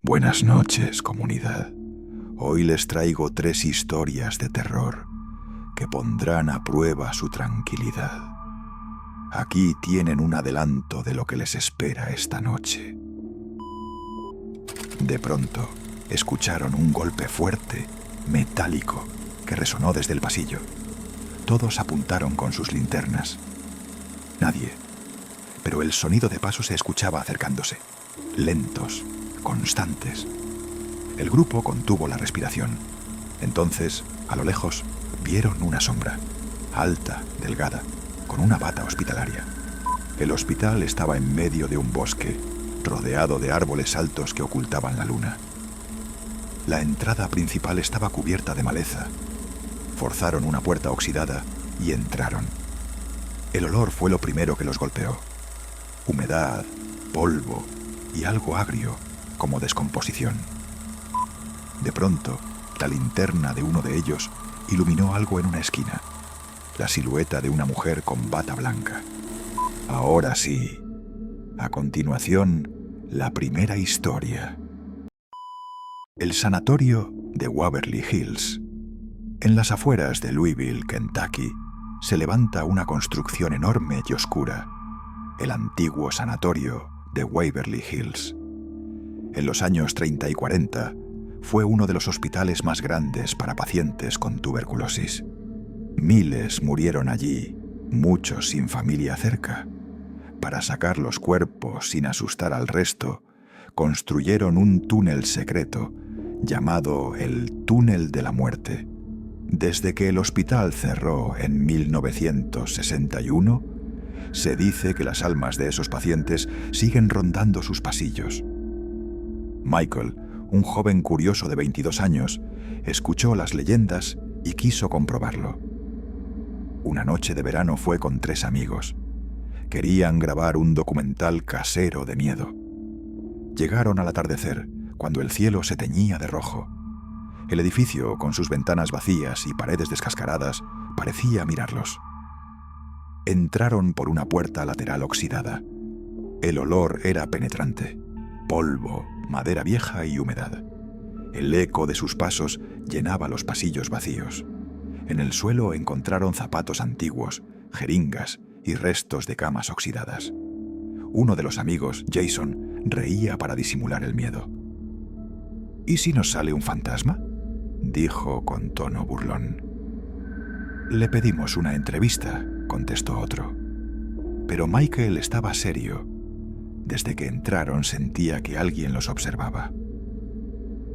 Buenas noches, comunidad. Hoy les traigo 3 historias de terror que pondrán a prueba su tranquilidad. Aquí tienen un adelanto de lo que les espera esta noche. De pronto, escucharon un golpe fuerte, metálico, que resonó desde el pasillo. Todos apuntaron con sus linternas. Nadie, pero el sonido de pasos se escuchaba acercándose, lentos, constantes. El grupo contuvo la respiración. Entonces, a lo lejos, vieron una sombra, alta, delgada, con una bata hospitalaria. El hospital estaba en medio de un bosque, rodeado de árboles altos que ocultaban la luna. La entrada principal estaba cubierta de maleza. Forzaron una puerta oxidada y entraron. El olor fue lo primero que los golpeó. Humedad, polvo y algo agrio, como descomposición. De pronto, la linterna de uno de ellos iluminó algo en una esquina. La silueta de una mujer con bata blanca. Ahora sí. A continuación, la primera historia. El sanatorio de Waverly Hills. En las afueras de Louisville, Kentucky, se levanta una construcción enorme y oscura, el antiguo sanatorio de Waverly Hills. En los años 30 y 40, fue uno de los hospitales más grandes para pacientes con tuberculosis. Miles murieron allí, muchos sin familia cerca. Para sacar los cuerpos sin asustar al resto, construyeron un túnel secreto llamado el Túnel de la Muerte. Desde que el hospital cerró en 1961, se dice que las almas de esos pacientes siguen rondando sus pasillos. Michael, un joven curioso de 22 años, escuchó las leyendas y quiso comprobarlo. Una noche de verano fue con 3 amigos. Querían grabar un documental casero de miedo. Llegaron al atardecer, cuando el cielo se teñía de rojo. El edificio, con sus ventanas vacías y paredes descascaradas, parecía mirarlos. Entraron por una puerta lateral oxidada. El olor era penetrante. Polvo, madera vieja y humedad. El eco de sus pasos llenaba los pasillos vacíos. En el suelo encontraron zapatos antiguos, jeringas y restos de camas oxidadas. Uno de los amigos, Jason, reía para disimular el miedo. «¿Y si nos sale un fantasma?», dijo con tono burlón. «Le pedimos una entrevista», contestó otro. Pero Michael estaba serio. Desde que entraron sentía que alguien los observaba.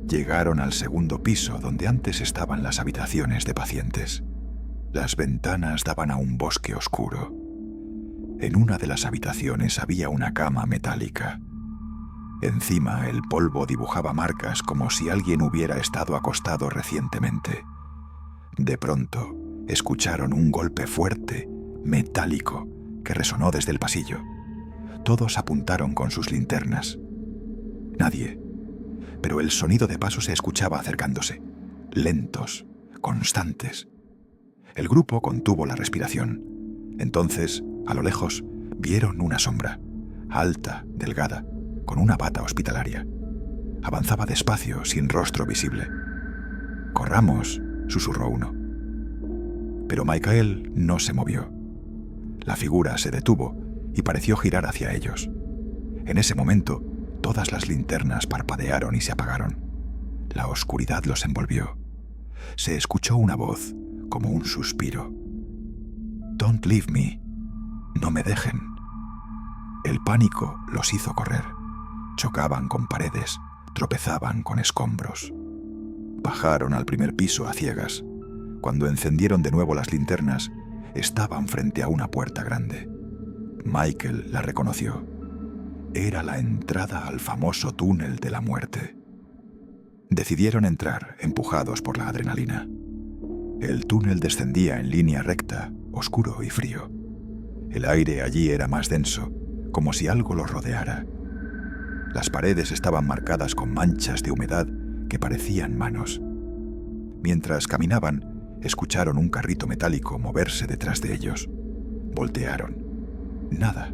Llegaron al segundo piso, donde antes estaban las habitaciones de pacientes. Las ventanas daban a un bosque oscuro. En una de las habitaciones había una cama metálica. Encima, el polvo dibujaba marcas como si alguien hubiera estado acostado recientemente. De pronto, escucharon un golpe fuerte, metálico, que resonó desde el pasillo. Todos apuntaron con sus linternas. Nadie, pero el sonido de pasos se escuchaba acercándose, lentos, constantes. El grupo contuvo la respiración. Entonces, a lo lejos, vieron una sombra, alta, delgada, con una bata hospitalaria. Avanzaba despacio, sin rostro visible. «Corramos», susurró uno. Pero Michael no se movió. La figura se detuvo y pareció girar hacia ellos. En ese momento, todas las linternas parpadearon y se apagaron. La oscuridad los envolvió. Se escuchó una voz, como un suspiro. «Don't leave me», «No me dejen». El pánico los hizo correr. Chocaban con paredes, tropezaban con escombros. Bajaron al primer piso a ciegas. Cuando encendieron de nuevo las linternas, estaban frente a una puerta grande. Michael la reconoció. Era la entrada al famoso Túnel de la Muerte. Decidieron entrar, empujados por la adrenalina. El túnel descendía en línea recta, oscuro y frío. El aire allí era más denso, como si algo los rodeara. Las paredes estaban marcadas con manchas de humedad que parecían manos. Mientras caminaban, escucharon un carrito metálico moverse detrás de ellos. Voltearon. Nada,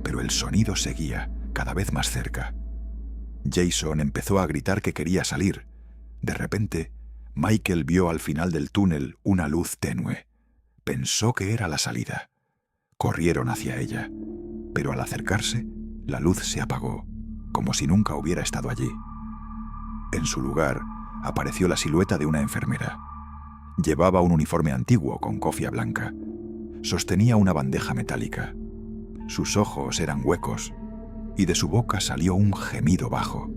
pero el sonido seguía, cada vez más cerca. Jason empezó a gritar que quería salir. De repente, Michael vio al final del túnel una luz tenue. Pensó que era la salida. Corrieron hacia ella, pero al acercarse, la luz se apagó, como si nunca hubiera estado allí. En su lugar, apareció la silueta de una enfermera. Llevaba un uniforme antiguo con cofia blanca. Sostenía una bandeja metálica. Sus ojos eran huecos y de su boca salió un gemido bajo.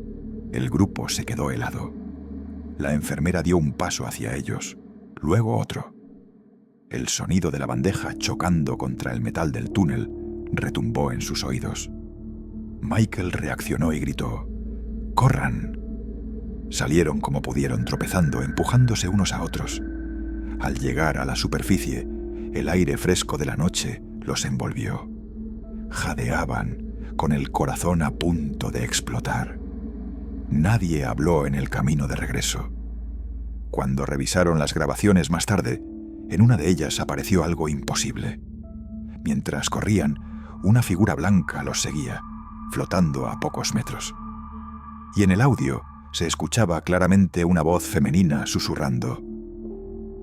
El grupo se quedó helado. La enfermera dio un paso hacia ellos, luego otro. El sonido de la bandeja chocando contra el metal del túnel retumbó en sus oídos. Michael reaccionó y gritó: ¡corran! Salieron como pudieron, tropezando, empujándose unos a otros. Al llegar a la superficie, el aire fresco de la noche los envolvió. Jadeaban, con el corazón a punto de explotar. Nadie habló en el camino de regreso. Cuando revisaron las grabaciones más tarde, en una de ellas apareció algo imposible. Mientras corrían, una figura blanca los seguía, flotando a pocos metros. Y en el audio se escuchaba claramente una voz femenina susurrando: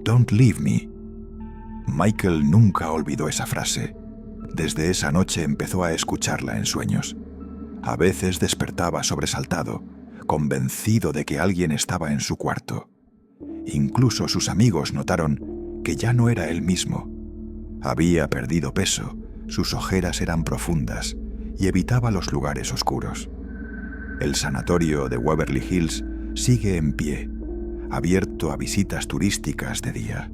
«Don't leave me». Michael nunca olvidó esa frase. Desde esa noche empezó a escucharla en sueños. A veces despertaba sobresaltado, convencido de que alguien estaba en su cuarto. Incluso sus amigos notaron que ya no era él mismo. Había perdido peso, sus ojeras eran profundas y evitaba los lugares oscuros. El sanatorio de Waverly Hills sigue en pie, abierto a visitas turísticas de día.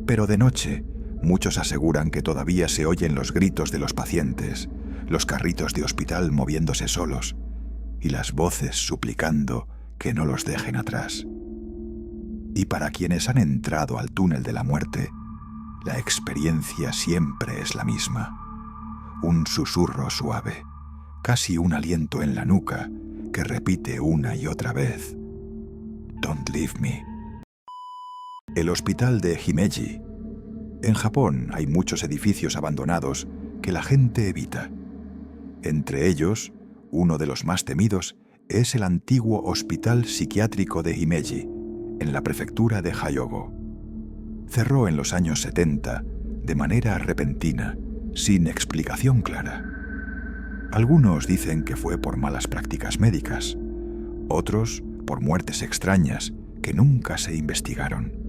Pero de noche, muchos aseguran que todavía se oyen los gritos de los pacientes, los carritos de hospital moviéndose solos y las voces suplicando que no los dejen atrás. Y para quienes han entrado al túnel de la muerte, la experiencia siempre es la misma. Un susurro suave, casi un aliento en la nuca que repite una y otra vez: «Don't leave me». El hospital de Himeji. En Japón hay muchos edificios abandonados que la gente evita. Entre ellos, uno de los más temidos es el antiguo Hospital Psiquiátrico de Himeji, en la prefectura de Hyogo. Cerró en los años 70 de manera repentina, sin explicación clara. Algunos dicen que fue por malas prácticas médicas, otros por muertes extrañas que nunca se investigaron.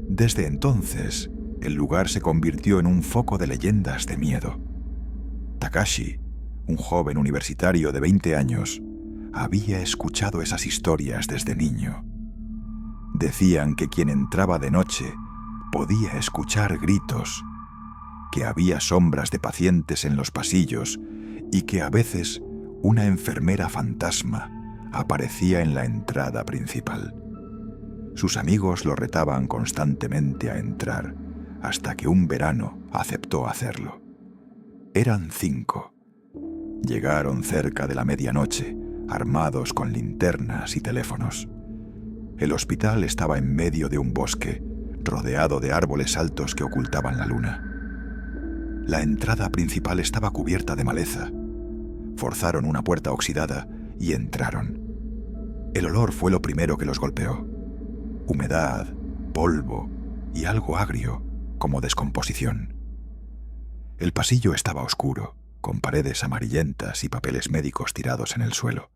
Desde entonces, el lugar se convirtió en un foco de leyendas de miedo. Takashi, un joven universitario de 20 años, había escuchado esas historias desde niño. Decían que quien entraba de noche podía escuchar gritos, que había sombras de pacientes en los pasillos y que a veces una enfermera fantasma aparecía en la entrada principal. Sus amigos lo retaban constantemente a entrar, hasta que un verano aceptó hacerlo. Eran 5. Llegaron cerca de la medianoche, armados con linternas y teléfonos. El hospital estaba en medio de un bosque, rodeado de árboles altos que ocultaban la luna. La entrada principal estaba cubierta de maleza. Forzaron una puerta oxidada y entraron. El olor fue lo primero que los golpeó. Humedad, polvo y algo agrio, como descomposición. El pasillo estaba oscuro, con paredes amarillentas y papeles médicos tirados en el suelo.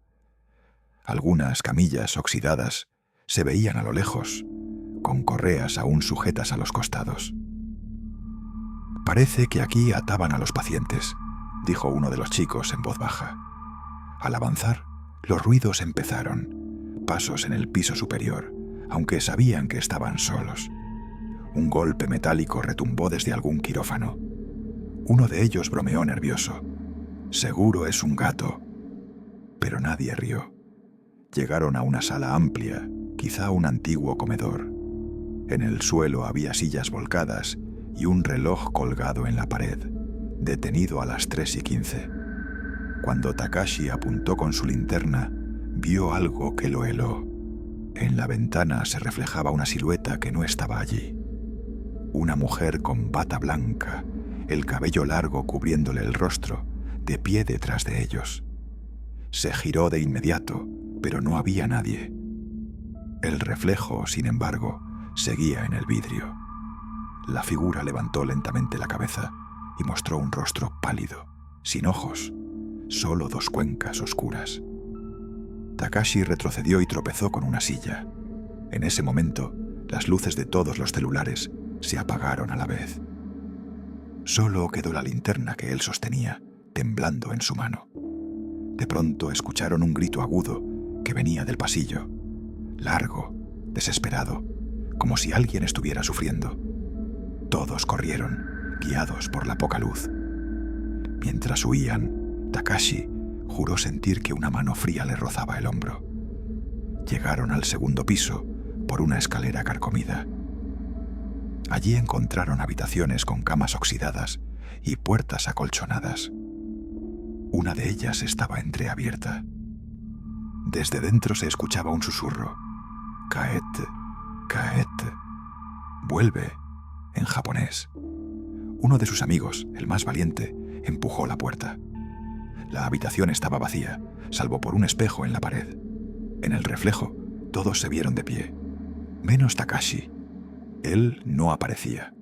Algunas camillas oxidadas se veían a lo lejos, con correas aún sujetas a los costados. «Parece que aquí ataban a los pacientes», dijo uno de los chicos en voz baja. Al avanzar, los ruidos empezaron, pasos en el piso superior, aunque sabían que estaban solos. Un golpe metálico retumbó desde algún quirófano. Uno de ellos bromeó nervioso: «Seguro es un gato». Pero nadie rió. Llegaron a una sala amplia, quizá un antiguo comedor. En el suelo había sillas volcadas y un reloj colgado en la pared, detenido a las 3:15. Cuando Takashi apuntó con su linterna, vio algo que lo heló. En la ventana se reflejaba una silueta que no estaba allí. Una mujer con bata blanca, el cabello largo cubriéndole el rostro, de pie detrás de ellos. Se giró de inmediato, pero no había nadie. El reflejo, sin embargo, seguía en el vidrio. La figura levantó lentamente la cabeza y mostró un rostro pálido, sin ojos, solo dos cuencas oscuras. Takashi retrocedió y tropezó con una silla. En ese momento, las luces de todos los celulares se apagaron a la vez. Solo quedó la linterna que él sostenía, temblando en su mano. De pronto escucharon un grito agudo que venía del pasillo, largo, desesperado, como si alguien estuviera sufriendo. Todos corrieron, guiados por la poca luz. Mientras huían, Takashi juró sentir que una mano fría le rozaba el hombro. Llegaron al segundo piso por una escalera carcomida. Allí encontraron habitaciones con camas oxidadas y puertas acolchonadas. Una de ellas estaba entreabierta. Desde dentro se escuchaba un susurro. «Kaet, Kaet, vuelve», en japonés. Uno de sus amigos, el más valiente, empujó la puerta. La habitación estaba vacía, salvo por un espejo en la pared. En el reflejo, todos se vieron de pie, menos Takashi. Él no aparecía.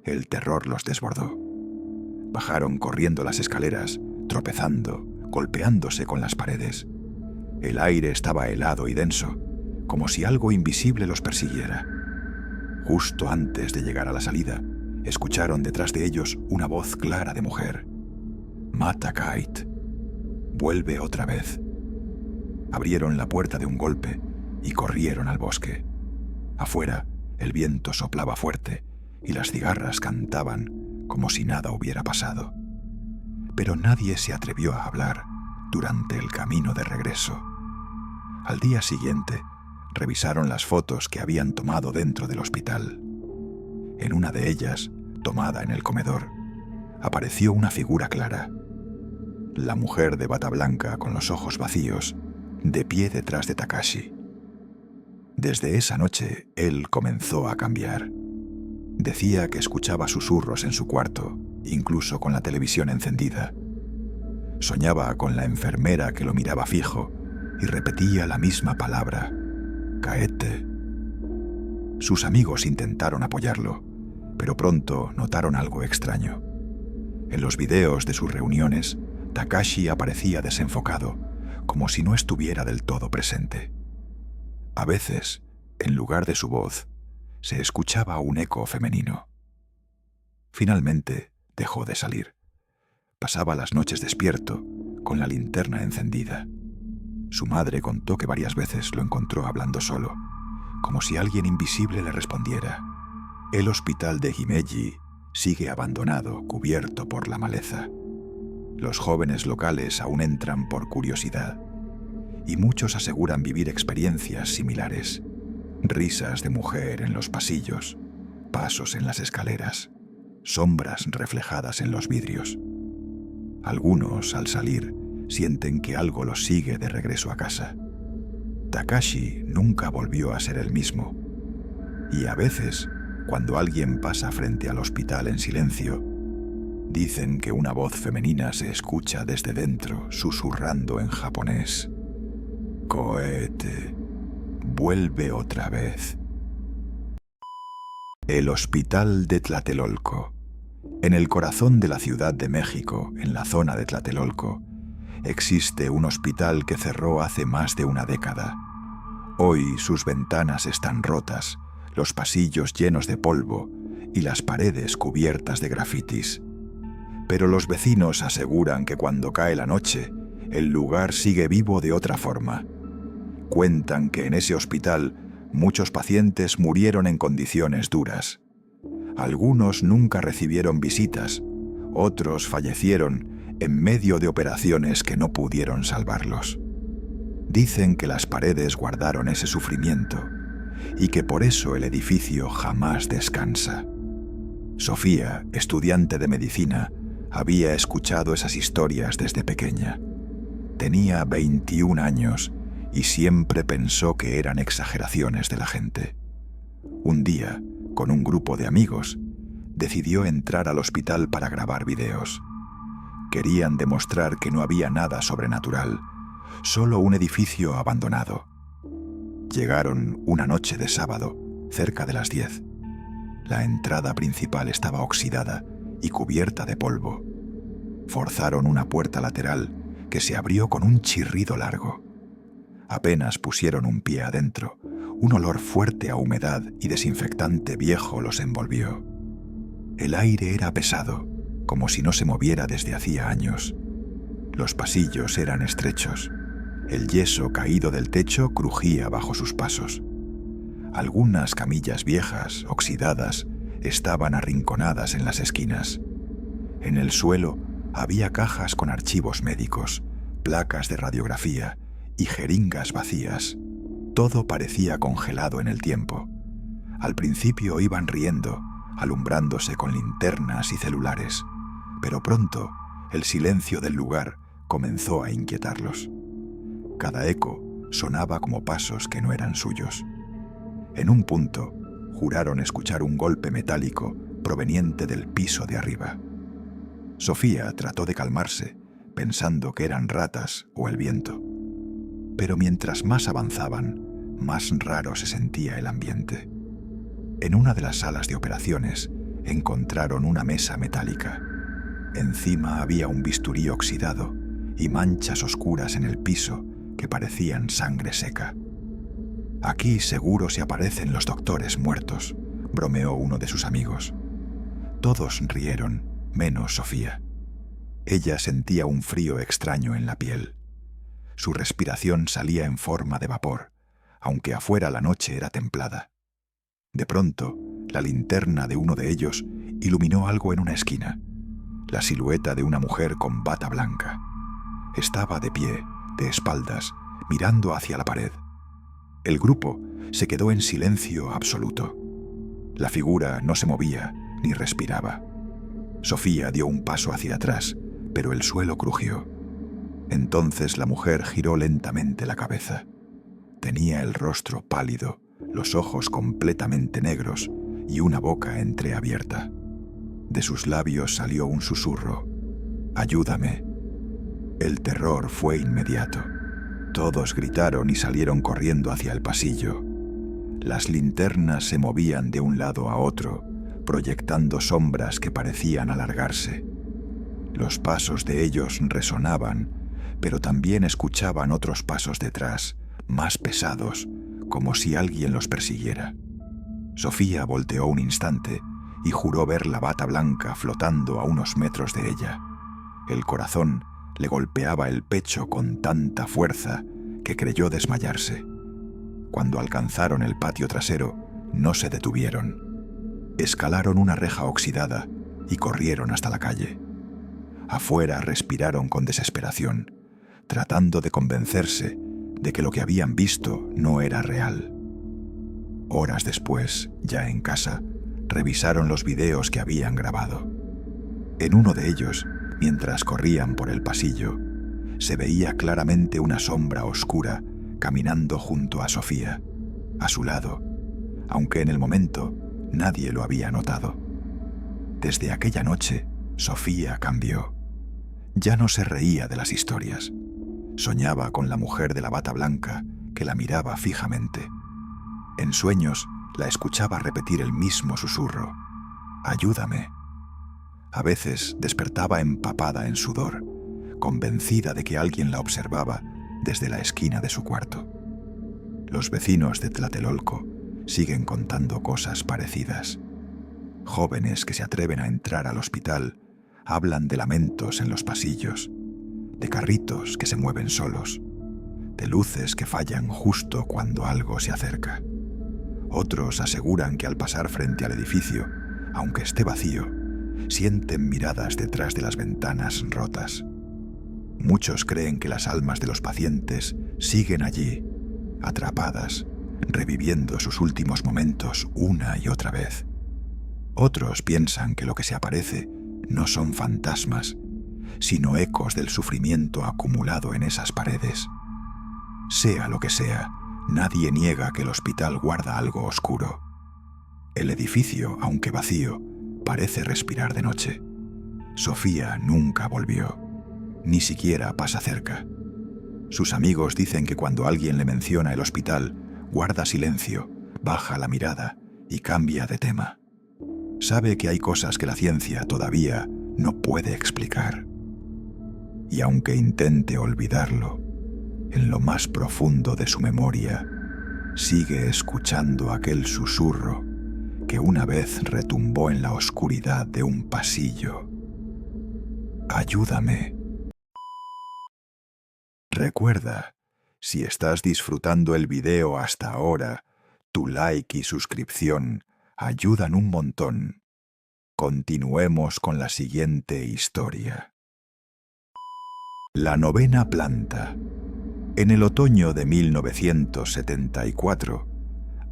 El terror los desbordó. Bajaron corriendo las escaleras, tropezando, golpeándose con las paredes. El aire estaba helado y denso, como si algo invisible los persiguiera. Justo antes de llegar a la salida, escucharon detrás de ellos una voz clara de mujer. «Mata Kate. Vuelve otra vez». Abrieron la puerta de un golpe y corrieron al bosque. Afuera, el viento soplaba fuerte y las cigarras cantaban como si nada hubiera pasado. Pero nadie se atrevió a hablar durante el camino de regreso. Al día siguiente, revisaron las fotos que habían tomado dentro del hospital. En una de ellas, tomada en el comedor, apareció una figura clara. La mujer de bata blanca con los ojos vacíos, de pie detrás de Takashi. Desde esa noche, él comenzó a cambiar. Decía que escuchaba susurros en su cuarto, incluso con la televisión encendida. Soñaba con la enfermera que lo miraba fijo y repetía la misma palabra, «Kaete». Sus amigos intentaron apoyarlo, pero pronto notaron algo extraño. En los videos de sus reuniones, Takashi aparecía desenfocado, como si no estuviera del todo presente. A veces, en lugar de su voz, se escuchaba un eco femenino. Finalmente, dejó de salir. Pasaba las noches despierto, con la linterna encendida. Su madre contó que varias veces lo encontró hablando solo, como si alguien invisible le respondiera. El hospital de Himeji sigue abandonado, cubierto por la maleza. Los jóvenes locales aún entran por curiosidad, y muchos aseguran vivir experiencias similares. Risas de mujer en los pasillos, pasos en las escaleras, sombras reflejadas en los vidrios. Algunos, al salir, sienten que algo los sigue de regreso a casa. Takashi nunca volvió a ser el mismo. Y a veces, cuando alguien pasa frente al hospital en silencio, dicen que una voz femenina se escucha desde dentro, susurrando en japonés. «Koete, vuelve otra vez». El Hospital de Tlatelolco. En el corazón de la Ciudad de México, en la zona de Tlatelolco, existe un hospital que cerró hace más de una década. Hoy sus ventanas están rotas, los pasillos llenos de polvo y las paredes cubiertas de grafitis. Pero los vecinos aseguran que cuando cae la noche, el lugar sigue vivo de otra forma. Cuentan que en ese hospital muchos pacientes murieron en condiciones duras. Algunos nunca recibieron visitas, otros fallecieron en medio de operaciones que no pudieron salvarlos. Dicen que las paredes guardaron ese sufrimiento y que por eso el edificio jamás descansa. Sofía, estudiante de medicina, había escuchado esas historias desde pequeña. Tenía 21 años y siempre pensó que eran exageraciones de la gente. Un día, con un grupo de amigos, decidió entrar al hospital para grabar videos. Querían demostrar que no había nada sobrenatural, solo un edificio abandonado. Llegaron una noche de sábado, cerca de las 10. La entrada principal estaba oxidada y cubierta de polvo. Forzaron una puerta lateral que se abrió con un chirrido largo. Apenas pusieron un pie adentro, un olor fuerte a humedad y desinfectante viejo los envolvió. El aire era pesado, como si no se moviera desde hacía años. Los pasillos eran estrechos. El yeso caído del techo crujía bajo sus pasos. Algunas camillas viejas, oxidadas, estaban arrinconadas en las esquinas. En el suelo había cajas con archivos médicos, placas de radiografía y jeringas vacías. Todo parecía congelado en el tiempo. Al principio iban riendo, alumbrándose con linternas y celulares, pero pronto el silencio del lugar comenzó a inquietarlos. Cada eco sonaba como pasos que no eran suyos. En un punto, juraron escuchar un golpe metálico proveniente del piso de arriba. Sofía trató de calmarse, pensando que eran ratas o el viento. Pero mientras más avanzaban, más raro se sentía el ambiente. En una de las salas de operaciones encontraron una mesa metálica. Encima había un bisturí oxidado y manchas oscuras en el piso que parecían sangre seca. «Aquí seguro se aparecen los doctores muertos», bromeó uno de sus amigos. Todos rieron, menos Sofía. Ella sentía un frío extraño en la piel. Su respiración salía en forma de vapor, aunque afuera la noche era templada. De pronto, la linterna de uno de ellos iluminó algo en una esquina, la silueta de una mujer con bata blanca. Estaba de pie, de espaldas, mirando hacia la pared. El grupo se quedó en silencio absoluto. La figura no se movía ni respiraba. Sofía dio un paso hacia atrás, pero el suelo crujió. Entonces la mujer giró lentamente la cabeza. Tenía el rostro pálido, los ojos completamente negros y una boca entreabierta. De sus labios salió un susurro: «Ayúdame». El terror fue inmediato. Todos gritaron y salieron corriendo hacia el pasillo. Las linternas se movían de un lado a otro, proyectando sombras que parecían alargarse. Los pasos de ellos resonaban, pero también escuchaban otros pasos detrás, más pesados, como si alguien los persiguiera. Sofía volteó un instante y juró ver la bata blanca flotando a unos metros de ella. El corazón le golpeaba el pecho con tanta fuerza que creyó desmayarse. Cuando alcanzaron el patio trasero, no se detuvieron. Escalaron una reja oxidada y corrieron hasta la calle. Afuera respiraron con desesperación, tratando de convencerse de que lo que habían visto no era real. Horas después, ya en casa, revisaron los videos que habían grabado. En uno de ellos, mientras corrían por el pasillo, se veía claramente una sombra oscura caminando junto a Sofía, a su lado, aunque en el momento nadie lo había notado. Desde aquella noche, Sofía cambió. Ya no se reía de las historias. Soñaba con la mujer de la bata blanca que la miraba fijamente. En sueños la escuchaba repetir el mismo susurro: «Ayúdame». A veces despertaba empapada en sudor, convencida de que alguien la observaba desde la esquina de su cuarto. Los vecinos de Tlatelolco siguen contando cosas parecidas. Jóvenes que se atreven a entrar al hospital hablan de lamentos en los pasillos, de carritos que se mueven solos, de luces que fallan justo cuando algo se acerca. Otros aseguran que al pasar frente al edificio, aunque esté vacío, sienten miradas detrás de las ventanas rotas. Muchos creen que las almas de los pacientes siguen allí, atrapadas, reviviendo sus últimos momentos una y otra vez. Otros piensan que lo que se aparece no son fantasmas, sino ecos del sufrimiento acumulado en esas paredes. Sea lo que sea, nadie niega que el hospital guarda algo oscuro. El edificio, aunque vacío, parece respirar de noche. Sofía nunca volvió, ni siquiera pasa cerca. Sus amigos dicen que cuando alguien le menciona el hospital, guarda silencio, baja la mirada y cambia de tema. Sabe que hay cosas que la ciencia todavía no puede explicar. Y aunque intente olvidarlo, en lo más profundo de su memoria, sigue escuchando aquel susurro que una vez retumbó en la oscuridad de un pasillo. Ayúdame. Recuerda, si estás disfrutando el video hasta ahora, tu like y suscripción ayudan un montón. Continuemos con la siguiente historia. La novena planta. En el otoño de 1974,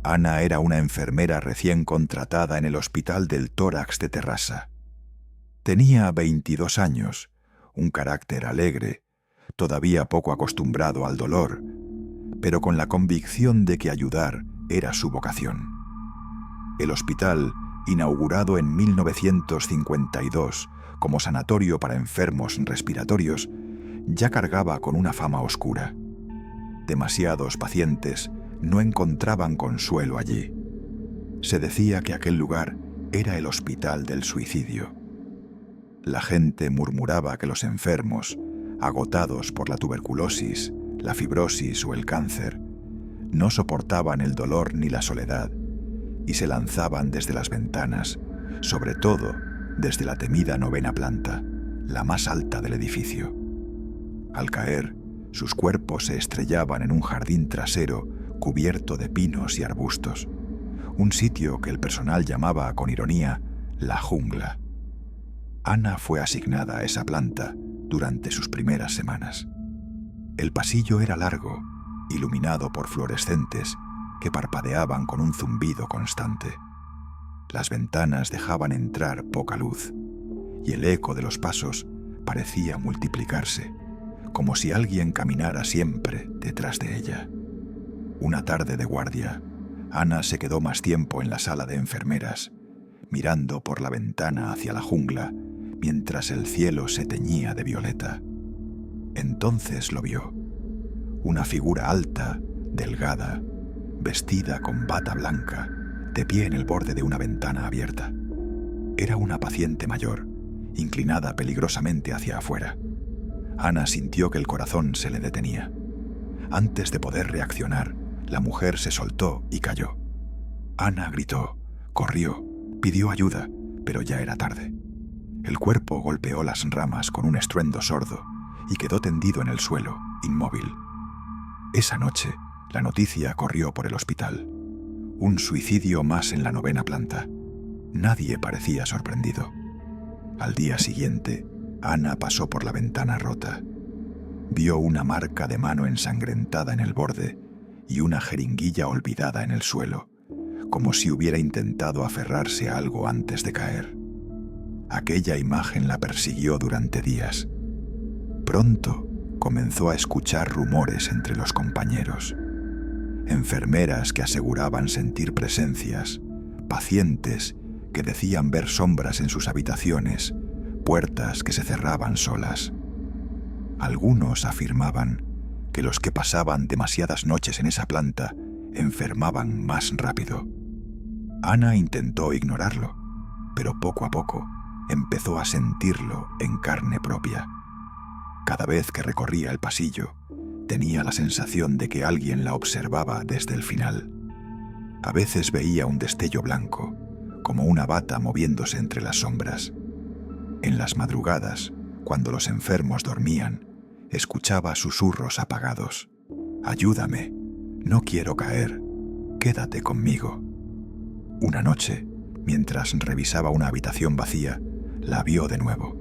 Ana era una enfermera recién contratada en el Hospital del Tórax de Terrassa. Tenía 22 años, un carácter alegre, todavía poco acostumbrado al dolor, pero con la convicción de que ayudar era su vocación. El hospital, inaugurado en 1952 como sanatorio para enfermos respiratorios, ya cargaba con una fama oscura. Demasiados pacientes no encontraban consuelo allí. Se decía que aquel lugar era el hospital del suicidio. La gente murmuraba que los enfermos, agotados por la tuberculosis, la fibrosis o el cáncer, no soportaban el dolor ni la soledad y se lanzaban desde las ventanas, sobre todo desde la temida novena planta, la más alta del edificio. Al caer, sus cuerpos se estrellaban en un jardín trasero cubierto de pinos y arbustos, un sitio que el personal llamaba con ironía la jungla. Ana fue asignada a esa planta durante sus primeras semanas. El pasillo era largo, iluminado por fluorescentes que parpadeaban con un zumbido constante. Las ventanas dejaban entrar poca luz, y el eco de los pasos parecía multiplicarse, como si alguien caminara siempre detrás de ella. Una tarde de guardia, Ana se quedó más tiempo en la sala de enfermeras, mirando por la ventana hacia la jungla, mientras el cielo se teñía de violeta. Entonces lo vio. Una figura alta, delgada, vestida con bata blanca, de pie en el borde de una ventana abierta. Era una paciente mayor, inclinada peligrosamente hacia afuera. Ana sintió que el corazón se le detenía. Antes de poder reaccionar, la mujer se soltó y cayó. Ana gritó, corrió, pidió ayuda, pero ya era tarde. El cuerpo golpeó las ramas con un estruendo sordo y quedó tendido en el suelo, inmóvil. Esa noche, la noticia corrió por el hospital. Un suicidio más en la novena planta. Nadie parecía sorprendido. Al día siguiente, Ana pasó por la ventana rota. Vio una marca de mano ensangrentada en el borde y una jeringuilla olvidada en el suelo, como si hubiera intentado aferrarse a algo antes de caer. Aquella imagen la persiguió durante días. Pronto comenzó a escuchar rumores entre los compañeros. Enfermeras que aseguraban sentir presencias, pacientes que decían ver sombras en sus habitaciones, puertas que se cerraban solas. Algunos afirmaban que los que pasaban demasiadas noches en esa planta enfermaban más rápido. Ana intentó ignorarlo, pero poco a poco empezó a sentirlo en carne propia. Cada vez que recorría el pasillo, tenía la sensación de que alguien la observaba desde el final. A veces veía un destello blanco, como una bata moviéndose entre las sombras. En las madrugadas, cuando los enfermos dormían, escuchaba susurros apagados. «Ayúdame, no quiero caer, quédate conmigo». Una noche, mientras revisaba una habitación vacía, la vio de nuevo.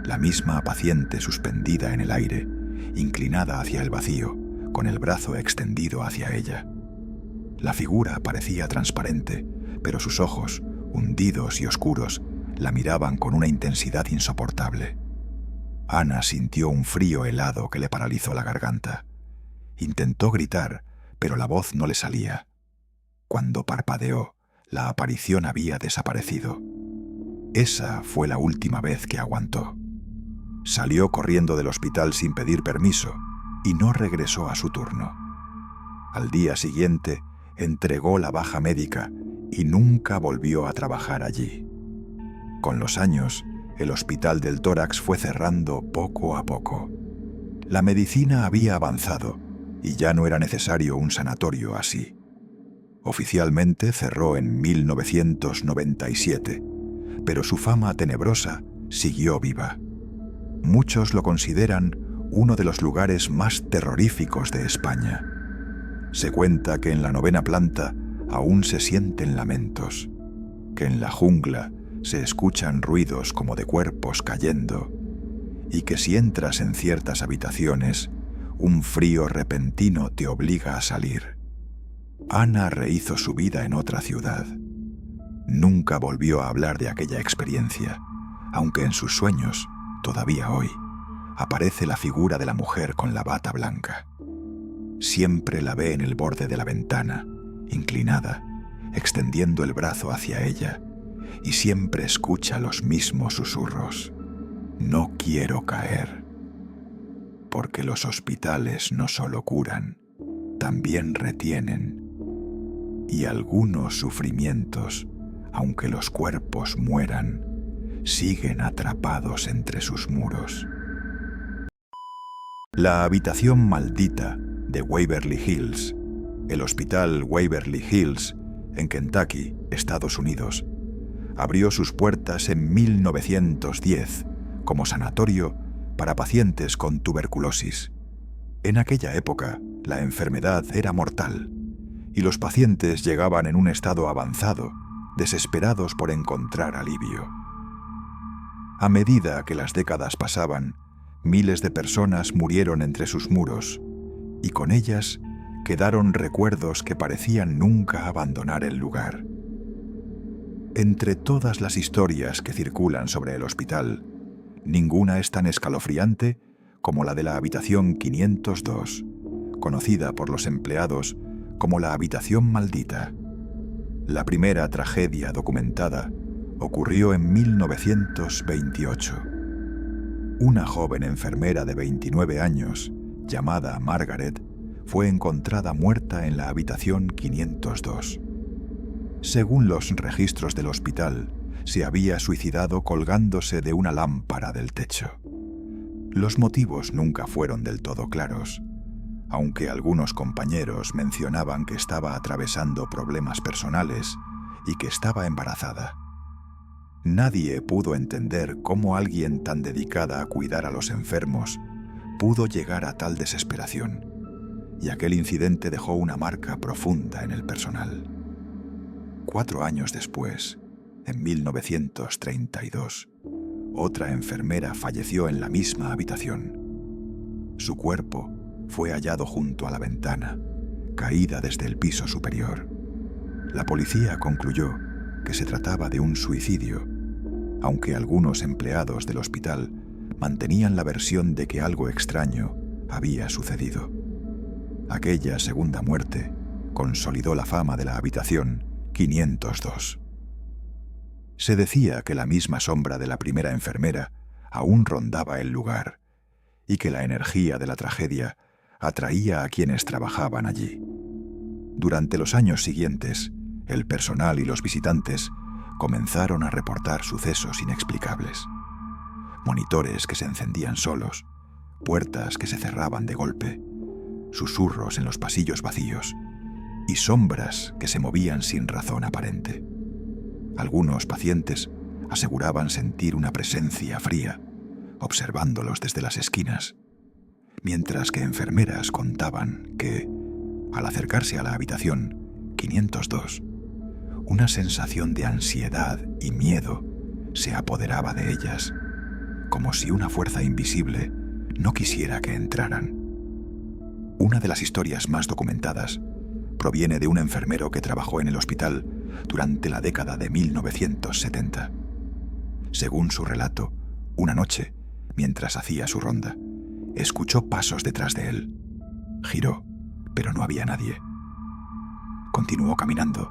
La misma paciente suspendida en el aire, inclinada hacia el vacío, con el brazo extendido hacia ella. La figura parecía transparente, pero sus ojos, hundidos y oscuros, la miraban con una intensidad insoportable. Ana sintió un frío helado que le paralizó la garganta. Intentó gritar, pero la voz no le salía. Cuando parpadeó, la aparición había desaparecido. Esa fue la última vez que aguantó. Salió corriendo del hospital sin pedir permiso y no regresó a su turno. Al día siguiente entregó la baja médica y nunca volvió a trabajar allí. Con los años, el Hospital del Tórax fue cerrando poco a poco. La medicina había avanzado y ya no era necesario un sanatorio así. Oficialmente cerró en 1997, pero su fama tenebrosa siguió viva. Muchos lo consideran uno de los lugares más terroríficos de España. Se cuenta que en la 9ª planta aún se sienten lamentos, que en la jungla se escuchan ruidos como de cuerpos cayendo, y que si entras en ciertas habitaciones, un frío repentino te obliga a salir. Ana rehizo su vida en otra ciudad. Nunca volvió a hablar de aquella experiencia, aunque en sus sueños, todavía hoy, aparece la figura de la mujer con la bata blanca. Siempre la ve en el borde de la ventana, inclinada, extendiendo el brazo hacia ella, y siempre escucha los mismos susurros. No quiero caer, porque los hospitales no solo curan, también retienen, y algunos sufrimientos, aunque los cuerpos mueran, siguen atrapados entre sus muros. La habitación maldita de Waverly Hills, el Hospital Waverly Hills, en Kentucky, Estados Unidos, abrió sus puertas en 1910 como sanatorio para pacientes con tuberculosis. En aquella época, la enfermedad era mortal y los pacientes llegaban en un estado avanzado, desesperados por encontrar alivio. A medida que las décadas pasaban, miles de personas murieron entre sus muros, y con ellas quedaron recuerdos que parecían nunca abandonar el lugar. Entre todas las historias que circulan sobre el hospital, ninguna es tan escalofriante como la de la habitación 502, conocida por los empleados como la habitación maldita. La primera tragedia documentada ocurrió en 1928. Una joven enfermera de 29 años, llamada Margaret, fue encontrada muerta en la habitación 502. Según los registros del hospital, se había suicidado colgándose de una lámpara del techo. Los motivos nunca fueron del todo claros, aunque algunos compañeros mencionaban que estaba atravesando problemas personales y que estaba embarazada. Nadie pudo entender cómo alguien tan dedicada a cuidar a los enfermos pudo llegar a tal desesperación, y aquel incidente dejó una marca profunda en el personal. 4 años después, en 1932, otra enfermera falleció en la misma habitación. Su cuerpo fue hallado junto a la ventana, caída desde el piso superior. La policía concluyó que se trataba de un suicidio, aunque algunos empleados del hospital mantenían la versión de que algo extraño había sucedido. Aquella segunda muerte consolidó la fama de la habitación 502. Se decía que la misma sombra de la primera enfermera aún rondaba el lugar y que la energía de la tragedia atraía a quienes trabajaban allí. Durante los años siguientes, el personal y los visitantes comenzaron a reportar sucesos inexplicables. Monitores que se encendían solos, puertas que se cerraban de golpe, susurros en los pasillos vacíos y sombras que se movían sin razón aparente. Algunos pacientes aseguraban sentir una presencia fría, observándolos desde las esquinas, mientras que enfermeras contaban que, al acercarse a la habitación 502, una sensación de ansiedad y miedo se apoderaba de ellas, como si una fuerza invisible no quisiera que entraran. Una de las historias más documentadas proviene de un enfermero que trabajó en el hospital durante la década de 1970. Según su relato, una noche, mientras hacía su ronda, escuchó pasos detrás de él. Giró, pero no había nadie. Continuó caminando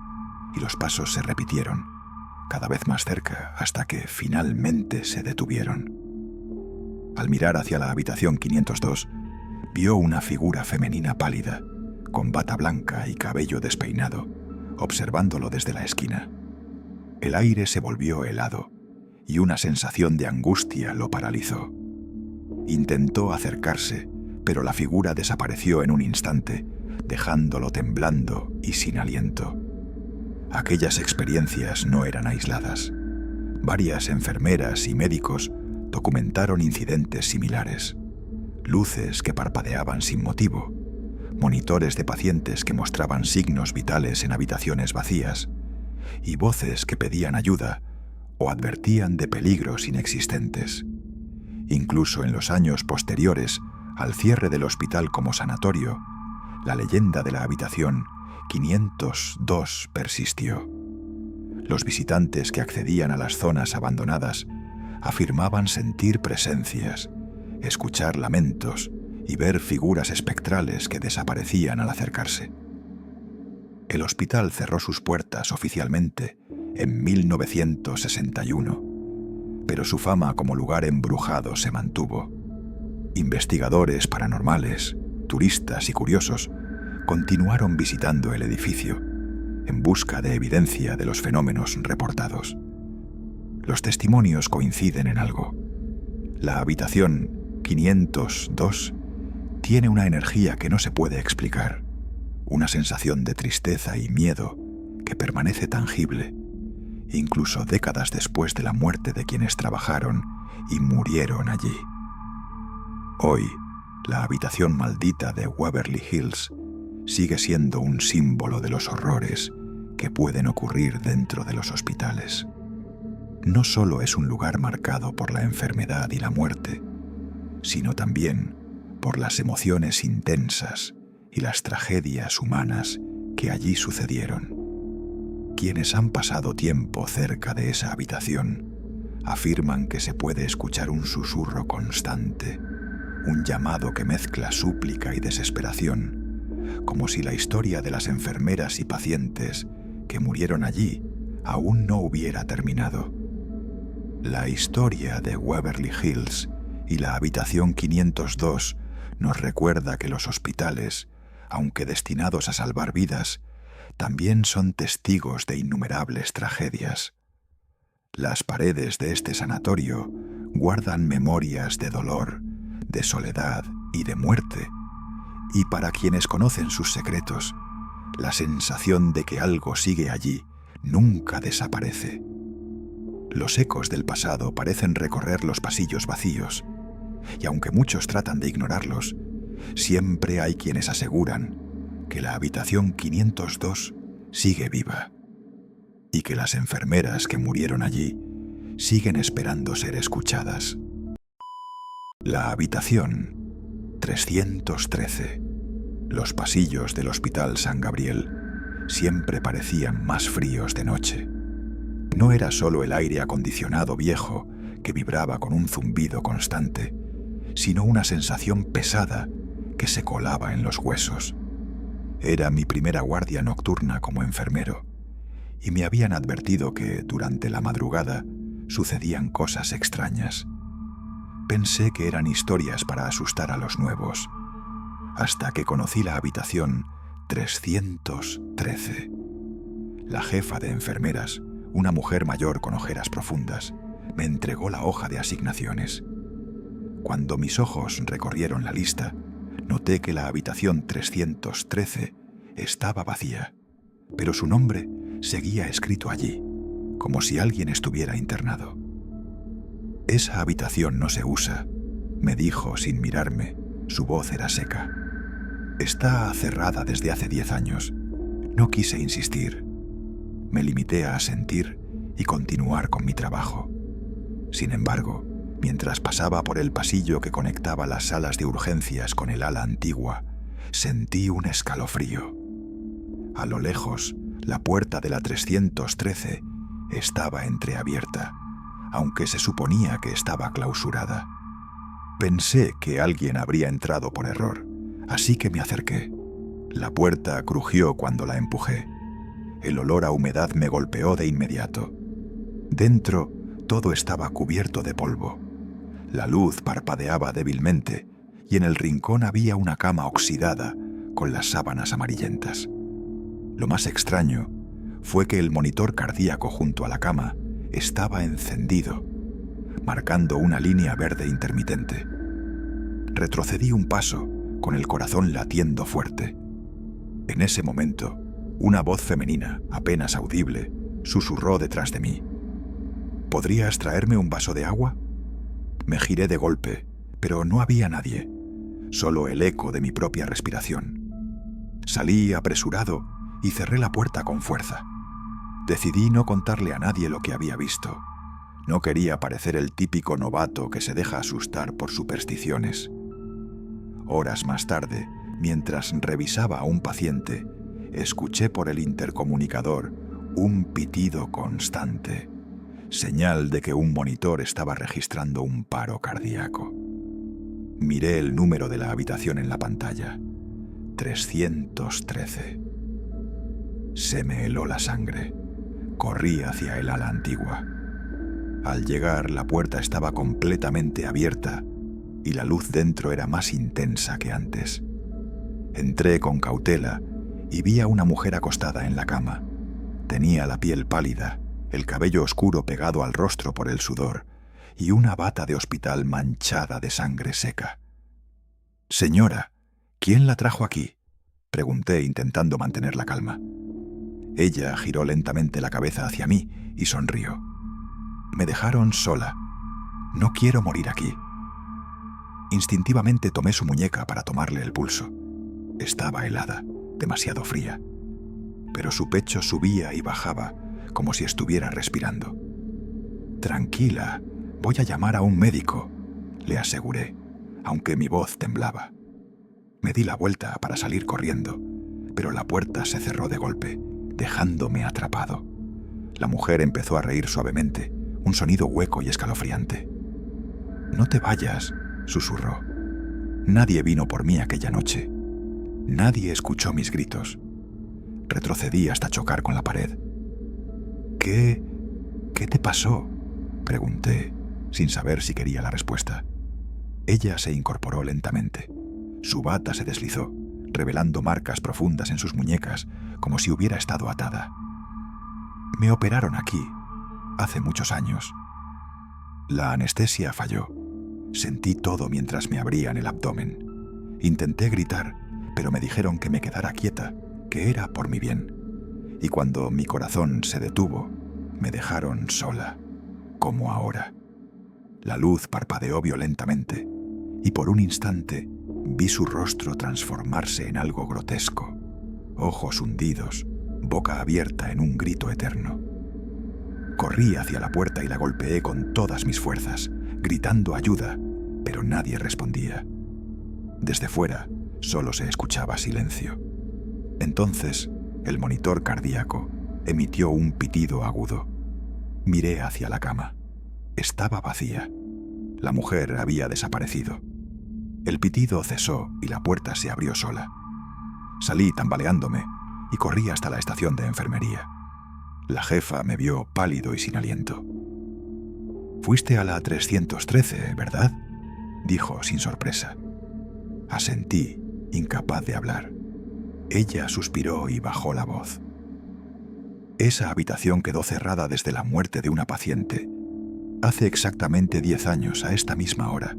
y los pasos se repitieron, cada vez más cerca, hasta que finalmente se detuvieron. Al mirar hacia la habitación 502, vio una figura femenina pálida, con bata blanca y cabello despeinado, observándolo desde la esquina. El aire se volvió helado y una sensación de angustia lo paralizó. Intentó acercarse, pero la figura desapareció en un instante, dejándolo temblando y sin aliento. Aquellas experiencias no eran aisladas. Varias enfermeras y médicos documentaron incidentes similares. Luces que parpadeaban sin motivo, monitores de pacientes que mostraban signos vitales en habitaciones vacías y voces que pedían ayuda o advertían de peligros inexistentes. Incluso en los años posteriores al cierre del hospital como sanatorio, la leyenda de la habitación 502 persistió. Los visitantes que accedían a las zonas abandonadas afirmaban sentir presencias, escuchar lamentos y ver figuras espectrales que desaparecían al acercarse. El hospital cerró sus puertas oficialmente en 1961, pero su fama como lugar embrujado se mantuvo. Investigadores paranormales, turistas y curiosos continuaron visitando el edificio en busca de evidencia de los fenómenos reportados. Los testimonios coinciden en algo. La habitación 502 tiene una energía que no se puede explicar, una sensación de tristeza y miedo que permanece tangible, incluso décadas después de la muerte de quienes trabajaron y murieron allí. Hoy, la habitación maldita de Waverly Hills sigue siendo un símbolo de los horrores que pueden ocurrir dentro de los hospitales. No solo es un lugar marcado por la enfermedad y la muerte, sino también por las emociones intensas y las tragedias humanas que allí sucedieron. Quienes han pasado tiempo cerca de esa habitación afirman que se puede escuchar un susurro constante, un llamado que mezcla súplica y desesperación, como si la historia de las enfermeras y pacientes que murieron allí aún no hubiera terminado. La historia de Waverly Hills y la habitación 502 nos recuerda que los hospitales, aunque destinados a salvar vidas, también son testigos de innumerables tragedias. Las paredes de este sanatorio guardan memorias de dolor, de soledad y de muerte, y para quienes conocen sus secretos, la sensación de que algo sigue allí nunca desaparece. Los ecos del pasado parecen recorrer los pasillos vacíos, y aunque muchos tratan de ignorarlos, siempre hay quienes aseguran que la habitación 502 sigue viva y que las enfermeras que murieron allí siguen esperando ser escuchadas. La habitación 313. Los pasillos del Hospital San Gabriel siempre parecían más fríos de noche. No era solo el aire acondicionado viejo que vibraba con un zumbido constante, sino una sensación pesada que se colaba en los huesos. Era mi primera guardia nocturna como enfermero, y me habían advertido que durante la madrugada sucedían cosas extrañas. Pensé que eran historias para asustar a los nuevos, hasta que conocí la habitación 313. La jefa de enfermeras, una mujer mayor con ojeras profundas, me entregó la hoja de asignaciones. Cuando mis ojos recorrieron la lista, noté que la habitación 313 estaba vacía, pero su nombre seguía escrito allí, como si alguien estuviera internado. «Esa habitación no se usa», me dijo sin mirarme. Su voz era seca. «Está cerrada desde hace 10 años. No quise insistir. Me limité a asentir y continuar con mi trabajo. Sin embargo, mientras pasaba por el pasillo que conectaba las salas de urgencias con el ala antigua, sentí un escalofrío. A lo lejos, la puerta de la 313 estaba entreabierta, aunque se suponía que estaba clausurada. Pensé que alguien habría entrado por error, así que me acerqué. La puerta crujió cuando la empujé. El olor a humedad me golpeó de inmediato. Dentro, todo estaba cubierto de polvo. La luz parpadeaba débilmente y en el rincón había una cama oxidada con las sábanas amarillentas. Lo más extraño fue que el monitor cardíaco junto a la cama estaba encendido, marcando una línea verde intermitente. Retrocedí un paso, con el corazón latiendo fuerte. En ese momento, una voz femenina, apenas audible, susurró detrás de mí. ¿Podrías traerme un vaso de agua? Me giré de golpe, pero no había nadie, solo el eco de mi propia respiración. Salí apresurado y cerré la puerta con fuerza. Decidí no contarle a nadie lo que había visto. No quería parecer el típico novato que se deja asustar por supersticiones. Horas más tarde, mientras revisaba a un paciente, escuché por el intercomunicador un pitido constante, señal de que un monitor estaba registrando un paro cardíaco. Miré el número de la habitación en la pantalla. 313. Se me heló la sangre. Corrí hacia el ala antigua. Al llegar, la puerta estaba completamente abierta y la luz dentro era más intensa que antes. Entré con cautela y vi a una mujer acostada en la cama. Tenía la piel pálida, el cabello oscuro pegado al rostro por el sudor y una bata de hospital manchada de sangre seca. «Señora, ¿quién la trajo aquí?», pregunté intentando mantener la calma. Ella giró lentamente la cabeza hacia mí y sonrió. «Me dejaron sola. No quiero morir aquí». Instintivamente tomé su muñeca para tomarle el pulso. Estaba helada, demasiado fría, pero su pecho subía y bajaba como si estuviera respirando. «Tranquila, voy a llamar a un médico», le aseguré, aunque mi voz temblaba. Me di la vuelta para salir corriendo, pero la puerta se cerró de golpe, dejándome atrapado. La mujer empezó a reír suavemente, un sonido hueco y escalofriante. «No te vayas», susurró. «Nadie vino por mí aquella noche. Nadie escuchó mis gritos». Retrocedí hasta chocar con la pared. ¿Qué te pasó?», pregunté, sin saber si quería la respuesta. Ella se incorporó lentamente. Su bata se deslizó, revelando marcas profundas en sus muñecas, como si hubiera estado atada. «Me operaron aquí, hace muchos años». La anestesia falló. Sentí todo mientras me abrían el abdomen. Intenté gritar, pero me dijeron que me quedara quieta, que era por mi bien. Y cuando mi corazón se detuvo, me dejaron sola, como ahora. La luz parpadeó violentamente, y por un instante vi su rostro transformarse en algo grotesco, ojos hundidos, boca abierta en un grito eterno. Corrí hacia la puerta y la golpeé con todas mis fuerzas, gritando ayuda, pero nadie respondía. Desde fuera solo se escuchaba silencio. Entonces, el monitor cardíaco emitió un pitido agudo. Miré hacia la cama. Estaba vacía. La mujer había desaparecido. El pitido cesó y la puerta se abrió sola. Salí tambaleándome y corrí hasta la estación de enfermería. La jefa me vio pálido y sin aliento. «Fuiste a la 313, ¿verdad?», dijo sin sorpresa. Asentí, incapaz de hablar. Ella suspiró y bajó la voz. «Esa habitación quedó cerrada desde la muerte de una paciente. Hace exactamente 10 años, a esta misma hora.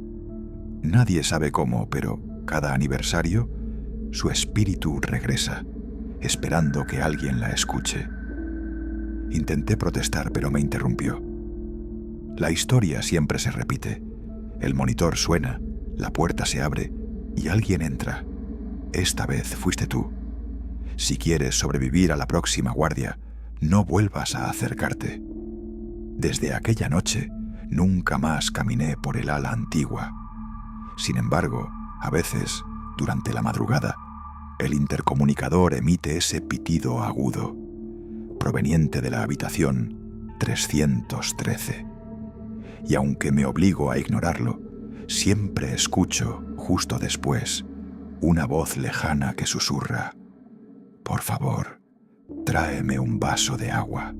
Nadie sabe cómo, pero cada aniversario, su espíritu regresa, esperando que alguien la escuche». Intenté protestar, pero me interrumpió. «La historia siempre se repite. El monitor suena, la puerta se abre y alguien entra. Esta vez fuiste tú. Si quieres sobrevivir a la próxima guardia, no vuelvas a acercarte». Desde aquella noche, nunca más caminé por el ala antigua. Sin embargo, a veces, durante la madrugada, el intercomunicador emite ese pitido agudo, proveniente de la habitación 313. Y aunque me obligo a ignorarlo, siempre escucho, justo después, una voz lejana que susurra: «Por favor, tráeme un vaso de agua».